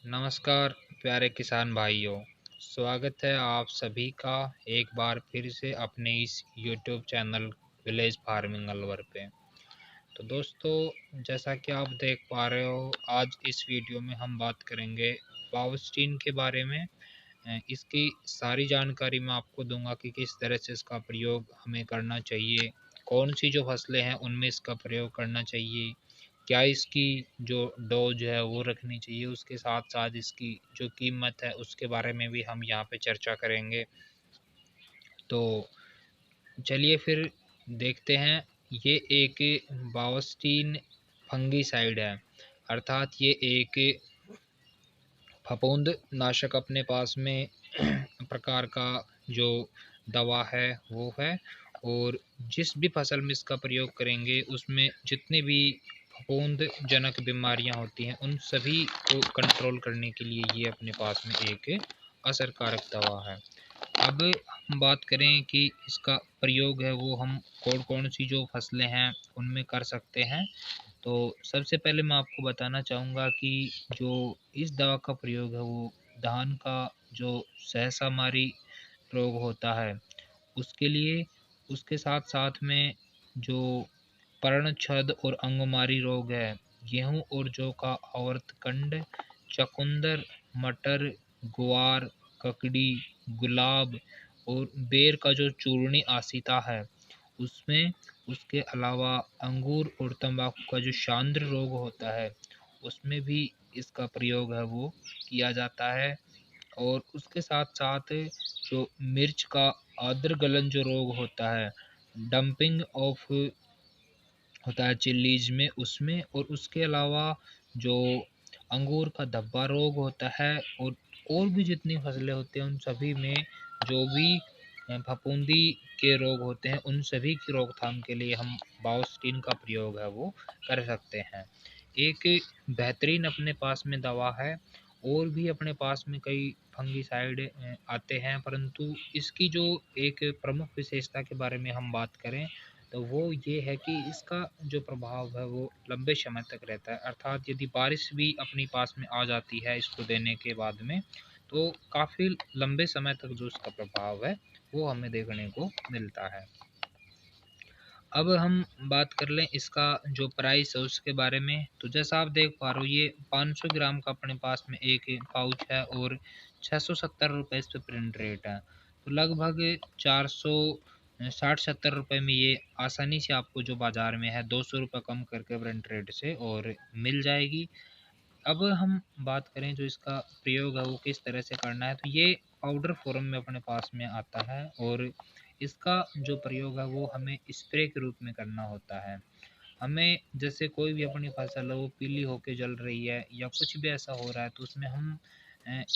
नमस्कार प्यारे किसान भाइयों। स्वागत है आप सभी का एक बार फिर से अपने इस YouTube channel village farming Alwar पे। तो दोस्तों, जैसा कि आप देख पा रहे हो, आज इस वीडियो में हम बात करेंगे पावस्टीन के बारे में। इसकी सारी जानकारी मैं आपको दूंगा कि किस तरह से इसका प्रयोग हमें करना चाहिए, कौन सी जो फसलें हैं उनमें इसका प्रयोग करना चाहिए, क्या इसकी जो डोज है वो रखनी चाहिए, उसके साथ साथ इसकी जो कीमत है उसके बारे में भी हम यहाँ पे चर्चा करेंगे। तो चलिए फिर देखते हैं। ये एक बावस्टीन फंगीसाइड है, अर्थात ये एक फफूंद नाशक अपने पास में प्रकार का जो दवा है वो है। और जिस भी फसल में इसका प्रयोग करेंगे उसमें जितने भी फफूंद जनक बीमारियां होती हैं उन सभी को कंट्रोल करने के लिए ये अपने पास में एक असरकारक दवा है। अब हम बात करें कि इसका प्रयोग है वो हम कौन कौन सी जो फसलें हैं उनमें कर सकते हैं। तो सबसे पहले मैं आपको बताना चाहूँगा कि जो इस दवा का प्रयोग है वो धान का जो सहसामारी रोग होता है उसके लिए, उसके साथ साथ में जो पर्णछद और अंगमारी रोग है, गेहूँ और जौ का आवर्तकंड, चकुंदर, मटर, ग्वार, ककड़ी, गुलाब और बेर का जो चूर्णी आसिता है उसमें, उसके अलावा अंगूर और तंबाकू का जो शांद्र रोग होता है उसमें भी इसका प्रयोग है वो किया जाता है। और उसके साथ साथ जो मिर्च का आद्र गलन जो रोग होता है, डंपिंग ऑफ होता है चिल्लीज में उसमें, और उसके अलावा जो अंगूर का धब्बा रोग होता है और भी जितनी फसलें होती हैं उन सभी में जो भी फफूंदी के रोग होते हैं उन सभी की रोकथाम के लिए हम बाउस्टीन का प्रयोग है वो कर सकते हैं। एक बेहतरीन अपने पास में दवा है। और भी अपने पास में कई फंगीसाइड आते हैं, परंतु इसकी जो एक प्रमुख विशेषता के बारे में हम बात करें तो वो ये है कि इसका जो प्रभाव है वो लंबे समय तक रहता है। अर्थात यदि बारिश भी अपनी पास में आ जाती है इसको देने के बाद में, तो काफ़ी लंबे समय तक जो इसका प्रभाव है वो हमें देखने को मिलता है। अब हम बात कर लें इसका जो प्राइस है उसके बारे में। तो जैसा आप देख पा रहे हो ये 500 ग्राम का अपने पास में एक पाउच है और 670 रुपये इस पर प्रिंट रेट है। तो लगभग 460-70 रुपये में ये आसानी से आपको जो बाज़ार में है 200 रुपये कम करके प्रिंट रेट से और मिल जाएगी। अब हम बात करें जो इसका प्रयोग है वो किस तरह से करना है, तो ये पाउडर फॉर्म में अपने पास में आता है और इसका जो प्रयोग है वो हमें स्प्रे के रूप में करना होता है। हमें जैसे कोई भी अपनी फसल है वो पीली होके जल रही है या कुछ भी ऐसा हो रहा है तो उसमें हम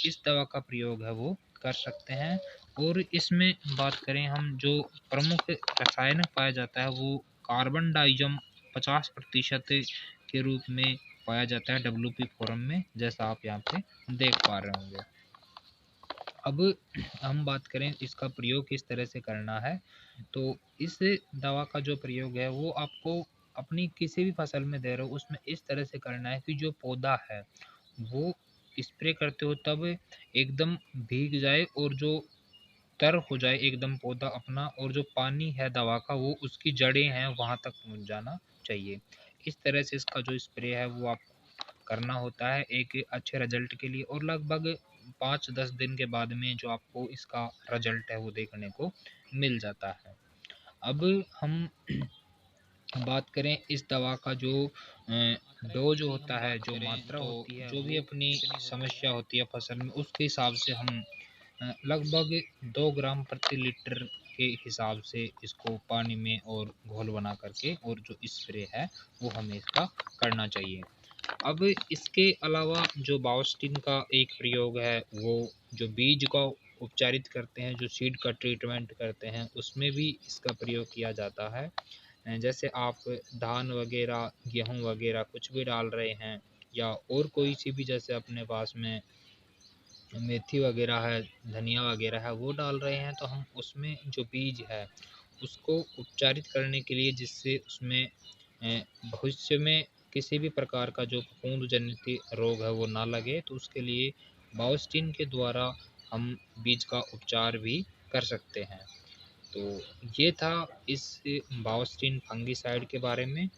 इस दवा का प्रयोग है वो कर सकते हैं। और इसमें बात करें हम जो प्रमुख रसायन पाया जाता है वो कार्बन डाइजम 50% के रूप में पाया जाता है WP फॉर्म में, जैसा आप यहाँ पे देख पा रहे होंगे। अब हम बात करें इसका प्रयोग किस तरह से करना है, तो इस दवा का जो प्रयोग है वो आपको अपनी किसी भी फसल में दे रहे हो उसमें इस तरह से करना है कि जो पौधा है वो स्प्रे करते हो तब एकदम भीग जाए और जो तर हो जाए एकदम पौधा अपना, और जो पानी है दवा का वो उसकी जड़ें हैं वहाँ तक पहुँच जाना चाहिए। इस तरह से इसका जो स्प्रे है वो आप करना होता है एक अच्छे रिजल्ट के लिए, और लगभग 5-10 दिन के बाद में जो आपको इसका रिजल्ट है वो देखने को मिल जाता है। अब हम बात करें इस दवा का जो डोज होता है, जो मात्रा होती है, जो भी अपनी समस्या होती है फसल में उसके हिसाब से हम लगभग 2 ग्राम प्रति लीटर के हिसाब से इसको पानी में और घोल बना करके और जो स्प्रे है वो हमें इसका करना चाहिए। अब इसके अलावा जो बावस्टीन का एक प्रयोग है वो जो बीज को उपचारित करते हैं, जो सीड का ट्रीटमेंट करते हैं उसमें भी इसका प्रयोग किया जाता है। जैसे आप धान वगैरह, गेहूँ वगैरह कुछ भी डाल रहे हैं या और कोई सी भी जैसे अपने पास में मेथी वगैरह है, धनिया वगैरह है वो डाल रहे हैं, तो हम उसमें जो बीज है उसको उपचारित करने के लिए जिससे उसमें भविष्य में किसी भी प्रकार का जो फफूंद जनित रोग है वो ना लगे, तो उसके लिए बाओस्टीन के द्वारा हम बीज का उपचार भी कर सकते हैं। तो ये था इस बाओस्टीन फंगिसाइड के बारे में।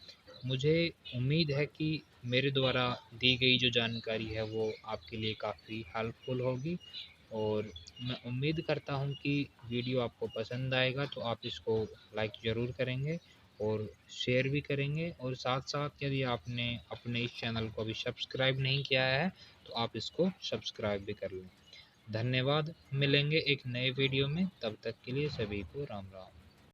मुझे उम्मीद है कि मेरे द्वारा दी गई जो जानकारी है वो आपके लिए काफ़ी हेल्पफुल होगी, और मैं उम्मीद करता हूँ कि वीडियो आपको पसंद आएगा, तो आप इसको लाइक ज़रूर करेंगे और शेयर भी करेंगे, और साथ-साथ यदि आपने अपने इस चैनल को अभी सब्सक्राइब नहीं किया है, तो आप इसको सब्सक्राइब भी कर लें। धन्यवाद, मिलेंगे एक नए वीडियो में, तब तक के लिए सभी को राम राम।